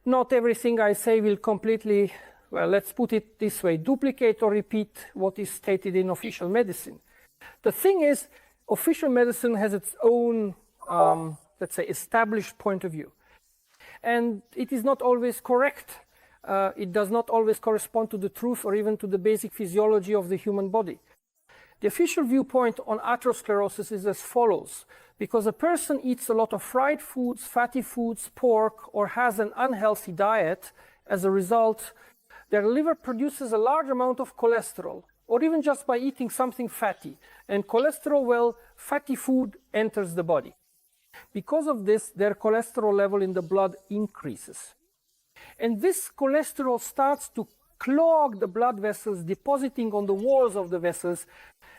Not everything I say will completely, well, let's put it this way, duplicate or repeat what is stated in official medicine. The thing is, official medicine has its own, let's say, established point of view. And it is not always correct. It does not always correspond to the truth or even to the basic physiology of the human body. The official viewpoint on atherosclerosis is as follows. Because a person eats a lot of fried foods, fatty foods, pork, or has an unhealthy diet, as a result, their liver produces a large amount of cholesterol, or even just by eating something fatty. And cholesterol, well, fatty food enters the body. Because of this, their cholesterol level in the blood increases. And this cholesterol starts to clog the blood vessels, depositing on the walls of the vessels.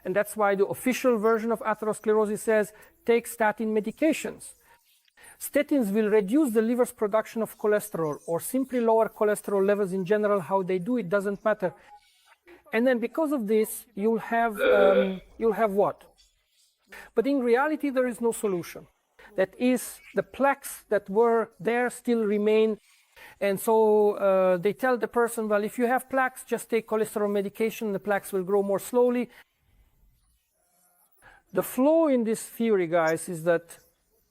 And that's why the official version of atherosclerosis says, take statin medications. Statins will reduce the liver's production of cholesterol or simply lower cholesterol levels in general. How they do it doesn't matter. And then because of this, you'll have what? But in reality, there is no solution. That is, the plaques that were there still remain. And so they tell the person, well, if you have plaques, just take cholesterol medication, the plaques will grow more slowly. The flaw in this theory, guys, is that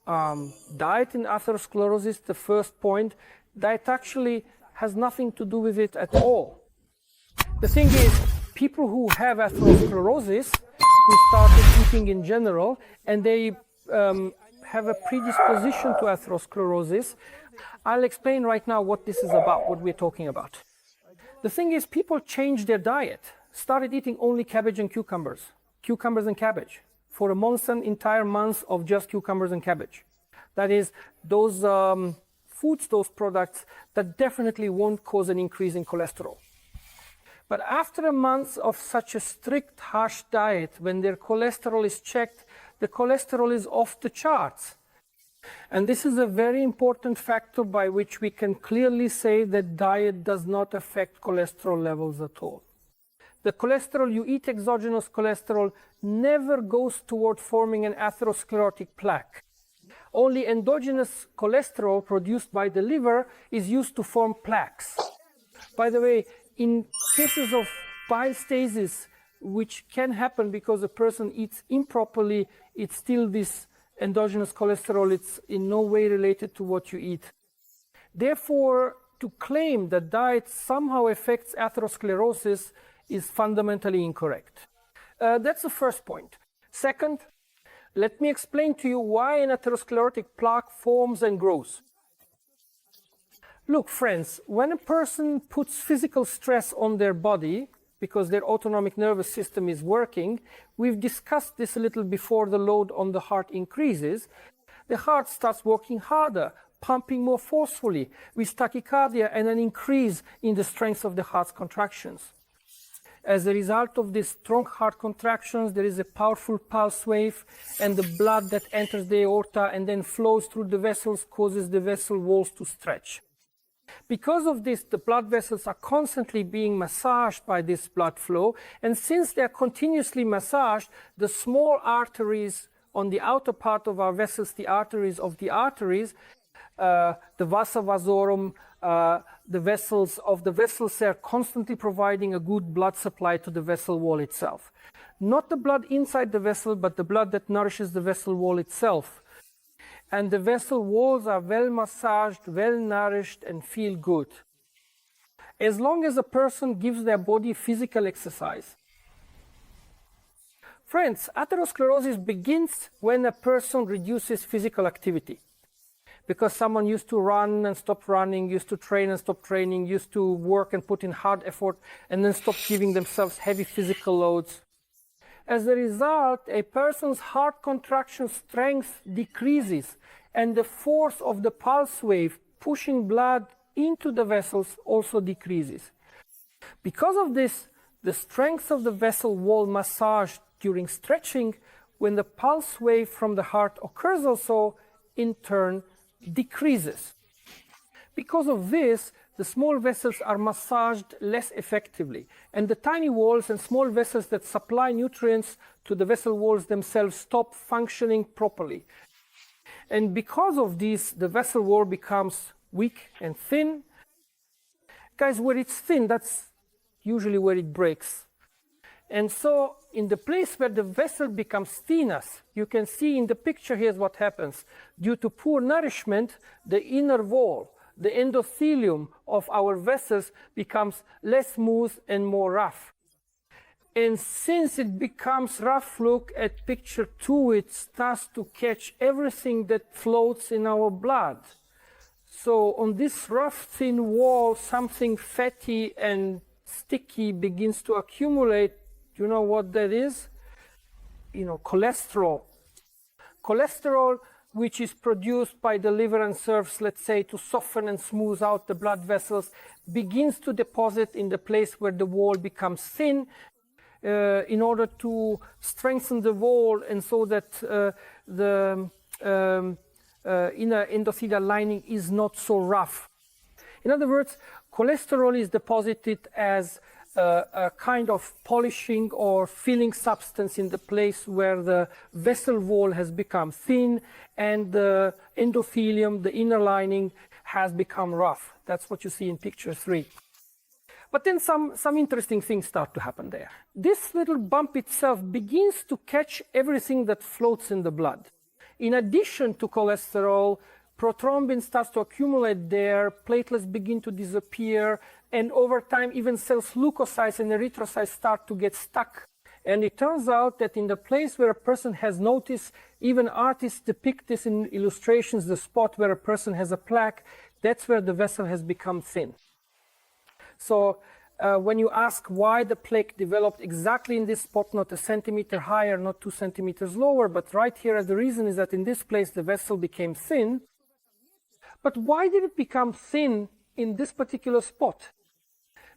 diet in atherosclerosis, the first point, diet actually has nothing to do with it at all. The thing is, people who have atherosclerosis, who started eating in general, and they have a predisposition to atherosclerosis, I'll explain right now what this is about, what we're talking about. The thing is, people changed their diet, started eating only cabbage and cucumbers and cabbage, for a month, an entire month of just cucumbers and cabbage. That is, those foods, those products that definitely won't cause an increase in cholesterol. But after a month of such a strict, harsh diet, when their cholesterol is checked, the cholesterol is off the charts. And this is a very important factor by which we can clearly say that diet does not affect cholesterol levels at all. The cholesterol you eat, exogenous cholesterol, never goes toward forming an atherosclerotic plaque. Only endogenous cholesterol produced by the liver is used to form plaques. By the way, in cases of bile stasis, which can happen because a person eats improperly, it's still this endogenous cholesterol. It's in no way related to what you eat. Therefore, to claim that diet somehow affects atherosclerosis is fundamentally incorrect. That's the first point. Second, let me explain to you why an atherosclerotic plaque forms and grows. Look, friends, when a person puts physical stress on their body, because their autonomic nervous system is working, we've discussed this a little before, the load on the heart increases, the heart starts working harder, pumping more forcefully, with tachycardia and an increase in the strength of the heart's contractions. As a result of these strong heart contractions, there is a powerful pulse wave, and the blood that enters the aorta and then flows through the vessels causes the vessel walls to stretch. Because of this, the blood vessels are constantly being massaged by this blood flow, and since they are continuously massaged, the small arteries on the outer part of our vessels, the arteries of the arteries, the vasa vasorum, the vessels of the vessels are constantly providing a good blood supply to the vessel wall itself. Not the blood inside the vessel, but the blood that nourishes the vessel wall itself. And the vessel walls are well massaged, well nourished, and feel good. As long as a person gives their body physical exercise. Friends, atherosclerosis begins when a person reduces physical activity. Because someone used to run and stop running, used to train and stop training, used to work and put in hard effort, and then stop giving themselves heavy physical loads. As a result, a person's heart contraction strength decreases, and the force of the pulse wave pushing blood into the vessels also decreases. Because of this, the strength of the vessel wall massage during stretching, when the pulse wave from the heart occurs also, in turn, decreases. Because of this, the small vessels are massaged less effectively, and the tiny walls and small vessels that supply nutrients to the vessel walls themselves stop functioning properly. And because of this, the vessel wall becomes weak and thin. Guys, where it's thin, that's usually where it breaks. And so in the place where the vessel becomes thinner, you can see in the picture, here's what happens. Due to poor nourishment, the inner wall, the endothelium of our vessels becomes less smooth and more rough. And since it becomes rough, look at picture 2, it starts to catch everything that floats in our blood. So on this rough, thin wall, something fatty and sticky begins to accumulate. You know what that is? You know, cholesterol. Cholesterol, which is produced by the liver and serves, let's say, to soften and smooth out the blood vessels, begins to deposit in the place where the wall becomes thin in order to strengthen the wall and so that the inner endothelial lining is not so rough. In other words, cholesterol is deposited as a kind of polishing or filling substance in the place where the vessel wall has become thin and the endothelium, the inner lining, has become rough. That's what you see in picture 3. But then some interesting things start to happen there. This little bump itself begins to catch everything that floats in the blood. In addition to cholesterol, prothrombin starts to accumulate there, platelets begin to disappear, and over time even cells leukocytes and erythrocytes start to get stuck. And it turns out that in the place where a person has noticed, even artists depict this in illustrations, the spot where a person has a plaque, that's where the vessel has become thin. So when you ask why the plaque developed exactly in this spot, not a centimeter higher, not 2 centimeters lower, but right here, the reason is that in this place the vessel became thin. But why did it become thin in this particular spot?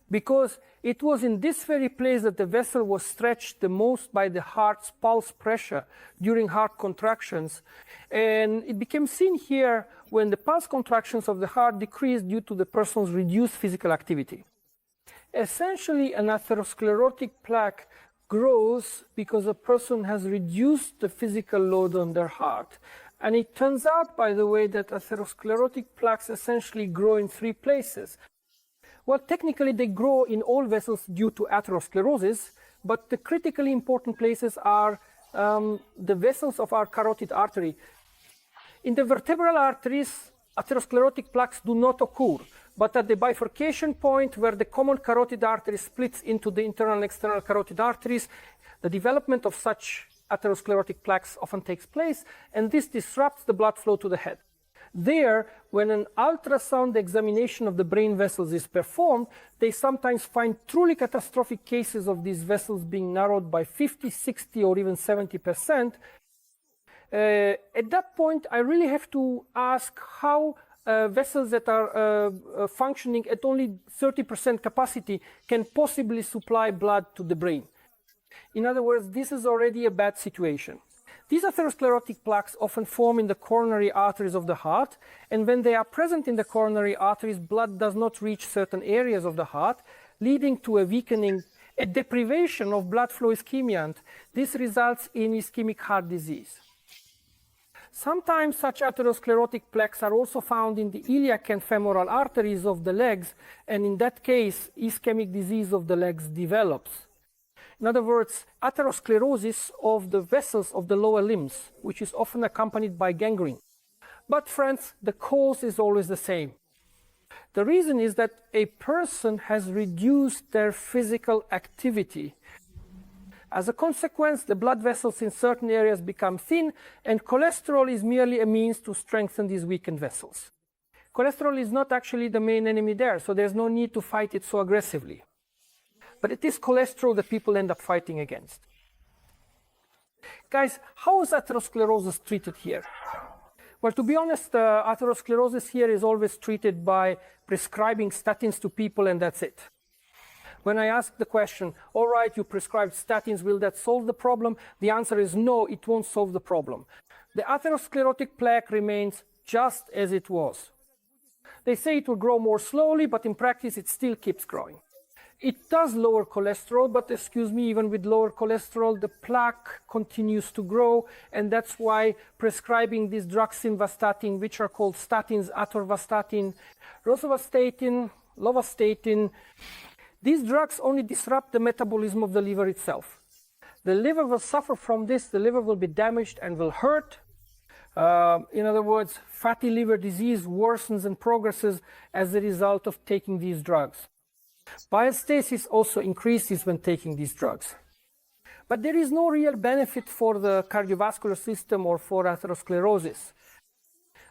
Because it was in this very place that the vessel was stretched the most by the heart's pulse pressure during heart contractions. And it became thin here when the pulse contractions of the heart decreased due to the person's reduced physical activity. Essentially, an atherosclerotic plaque grows because a person has reduced the physical load on their heart. And it turns out, by the way, that atherosclerotic plaques essentially grow in 3 places. Well, technically, they grow in all vessels due to atherosclerosis, but the critically important places are the vessels of our carotid artery. In the vertebral arteries, atherosclerotic plaques do not occur, but at the bifurcation point where the common carotid artery splits into the internal and external carotid arteries, the development of such atherosclerotic plaques often takes place, and this disrupts the blood flow to the head. There, when an ultrasound examination of the brain vessels is performed, they sometimes find truly catastrophic cases of these vessels being narrowed by 50, 60, or even 70%. At that point, I really have to ask how vessels that are functioning at only 30% capacity can possibly supply blood to the brain. In other words, this is already a bad situation. These atherosclerotic plaques often form in the coronary arteries of the heart, and when they are present in the coronary arteries, blood does not reach certain areas of the heart, leading to a weakening, a deprivation of blood flow ischemia, and this results in ischemic heart disease. Sometimes such atherosclerotic plaques are also found in the iliac and femoral arteries of the legs, and in that case, ischemic disease of the legs develops. In other words, atherosclerosis of the vessels of the lower limbs, which is often accompanied by gangrene. But friends, the cause is always the same. The reason is that a person has reduced their physical activity. As a consequence, the blood vessels in certain areas become thin, and cholesterol is merely a means to strengthen these weakened vessels. Cholesterol is not actually the main enemy there, so there's no need to fight it so aggressively. But it is cholesterol that people end up fighting against. Guys, how is atherosclerosis treated here? Well, to be honest, atherosclerosis here is always treated by prescribing statins to people, and that's it. When I ask the question, all right, you prescribed statins, will that solve the problem? The answer is no, it won't solve the problem. The atherosclerotic plaque remains just as it was. They say it will grow more slowly, but in practice it still keeps growing. It does lower cholesterol, but excuse me, even with lower cholesterol, the plaque continues to grow, and that's why prescribing these drugs, simvastatin, which are called statins, atorvastatin, rosuvastatin, lovastatin, these drugs only disrupt the metabolism of the liver itself. The liver will suffer from this, the liver will be damaged and will hurt. In other words, fatty liver disease worsens and progresses as a result of taking these drugs. Bile stasis also increases when taking these drugs. But there is no real benefit for the cardiovascular system or for atherosclerosis.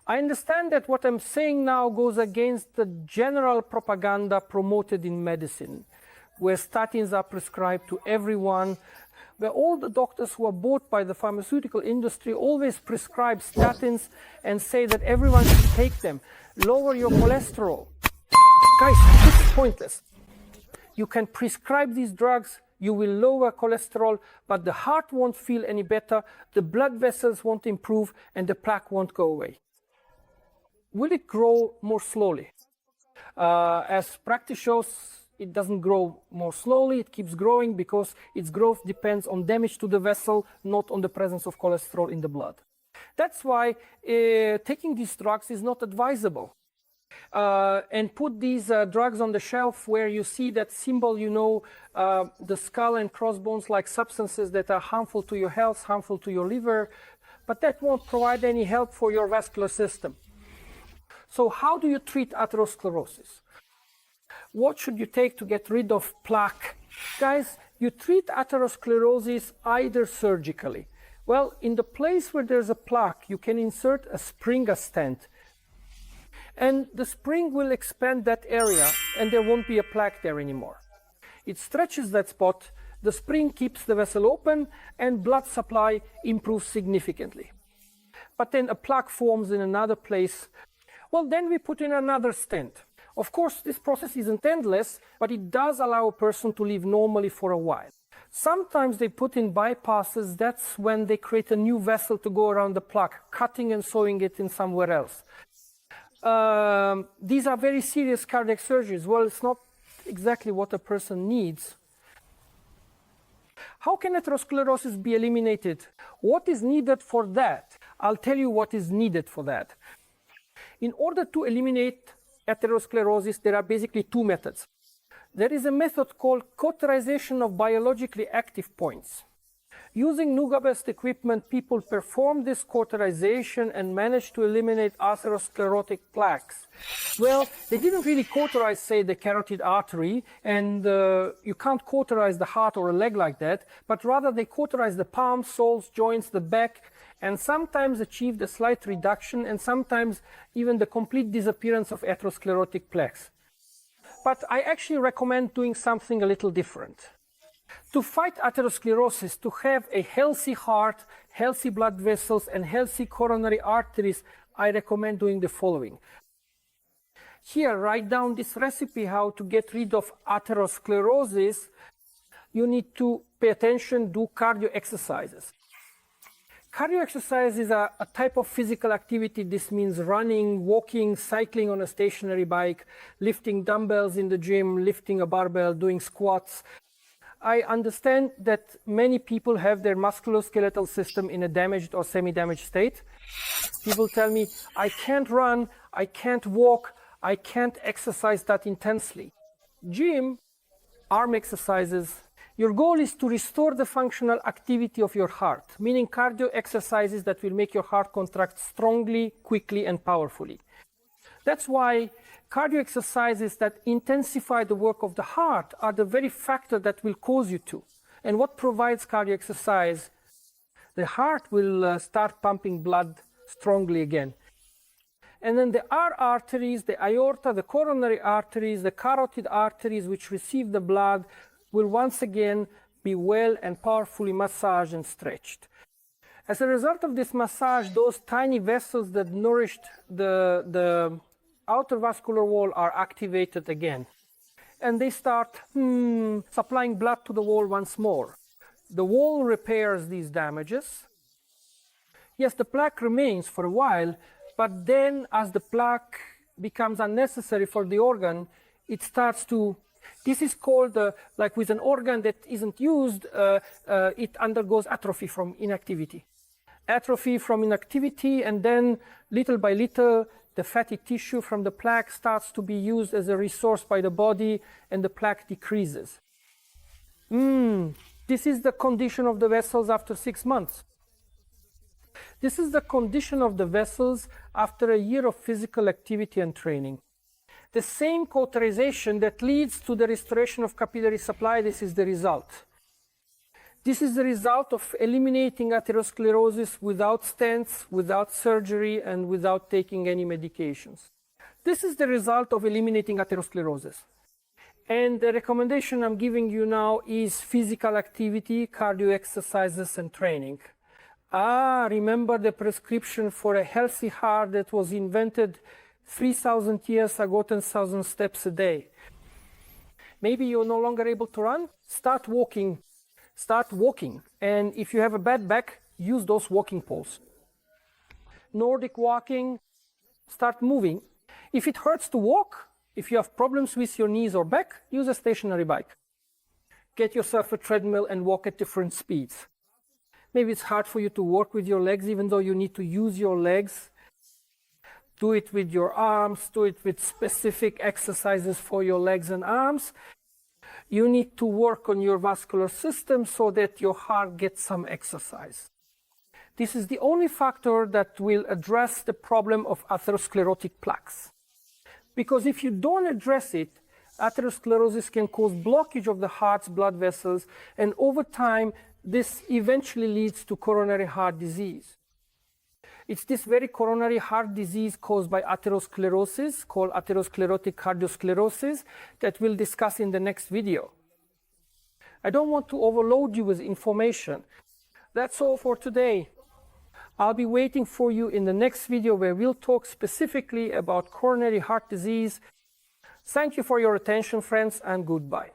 I understand that what I'm saying now goes against the general propaganda promoted in medicine, where statins are prescribed to everyone, where all the doctors who are bought by the pharmaceutical industry always prescribe statins and say that everyone should take them. Lower your cholesterol. Guys, it's pointless. You can prescribe these drugs, you will lower cholesterol, but the heart won't feel any better, the blood vessels won't improve, and the plaque won't go away. Will it grow more slowly? As practice shows, it doesn't grow more slowly, it keeps growing because its growth depends on damage to the vessel, not on the presence of cholesterol in the blood. That's why taking these drugs is not advisable. And put these drugs on the shelf where you see that symbol, you know, the skull and crossbones-like substances that are harmful to your health, harmful to your liver, but that won't provide any help for your vascular system. So how do you treat atherosclerosis? What should you take to get rid of plaque? Guys, you treat atherosclerosis either surgically. Well, in the place where there's a plaque, you can insert a spring, a stent, and the spring will expand that area and there won't be a plaque there anymore. It stretches that spot, the spring keeps the vessel open, and blood supply improves significantly. But then a plaque forms in another place. Well, then we put in another stent. Of course, this process isn't endless, but it does allow a person to live normally for a while. Sometimes they put in bypasses. That's when they create a new vessel to go around the plaque, cutting and sewing it in somewhere else. These are very serious cardiac surgeries. Well, it's not exactly what a person needs. How can atherosclerosis be eliminated? What is needed for that? I'll tell you what is needed for that. In order to eliminate atherosclerosis, there are basically two methods. There is a method called cauterization of biologically active points. Using Nuga-based equipment, people perform this cauterization and manage to eliminate atherosclerotic plaques. Well, they didn't really cauterize, say, the carotid artery, and you can't cauterize the heart or a leg like that, but rather they cauterize the palms, soles, joints, the back, and sometimes achieved a slight reduction and sometimes even the complete disappearance of atherosclerotic plaques. But I actually recommend doing something a little different. To fight atherosclerosis, to have a healthy heart, healthy blood vessels, and healthy coronary arteries, I recommend doing the following. Here, write down this recipe how to get rid of atherosclerosis. You need to pay attention, do cardio exercises. Cardio exercises are a type of physical activity. This means running, walking, cycling on a stationary bike, lifting dumbbells in the gym, lifting a barbell, doing squats. I understand that many people have their musculoskeletal system in a damaged or semi-damaged state. People tell me, I can't run, I can't walk, I can't exercise that intensely. Gym, arm exercises. Your goal is to restore the functional activity of your heart, meaning cardio exercises that will make your heart contract strongly, quickly, and powerfully. That's why cardio exercises that intensify the work of the heart are the very factor that will cause you to. And what provides cardio exercise? The heart will start pumping blood strongly again. And then the arteries, the aorta, the coronary arteries, the carotid arteries which receive the blood will once again be well and powerfully massaged and stretched. As a result of this massage, those tiny vessels that nourished the outer vascular wall are activated again. And they start supplying blood to the wall once more. The wall repairs these damages. Yes, the plaque remains for a while, but then as the plaque becomes unnecessary for the organ, it starts to This is called, like with an organ that isn't used, it undergoes atrophy from inactivity. Atrophy from inactivity, and then little by little, the fatty tissue from the plaque starts to be used as a resource by the body, and the plaque decreases. This is the condition of the vessels after 6 months. This is the condition of the vessels after a year of physical activity and training. The same cauterization that leads to the restoration of capillary supply, this is the result. This is the result of eliminating atherosclerosis without stents, without surgery, and without taking any medications. This is the result of eliminating atherosclerosis. And the recommendation I'm giving you now is physical activity, cardio exercises, and training. Remember the prescription for a healthy heart that was invented 3,000 years ago, 10,000 steps a day. Maybe you're no longer able to run? Start walking. Start walking. And if you have a bad back, use those walking poles. Nordic walking, start moving. If it hurts to walk, if you have problems with your knees or back, use a stationary bike. Get yourself a treadmill and walk at different speeds. Maybe it's hard for you to work with your legs, even though you need to use your legs. Do it with your arms, do it with specific exercises for your legs and arms. You need to work on your vascular system so that your heart gets some exercise. This is the only factor that will address the problem of atherosclerotic plaques. Because if you don't address it, atherosclerosis can cause blockage of the heart's blood vessels, and over time, this eventually leads to coronary heart disease. It's this very coronary heart disease caused by atherosclerosis, called atherosclerotic cardiosclerosis, that we'll discuss in the next video. I don't want to overload you with information. That's all for today. I'll be waiting for you in the next video where we'll talk specifically about coronary heart disease. Thank you for your attention, friends, and goodbye.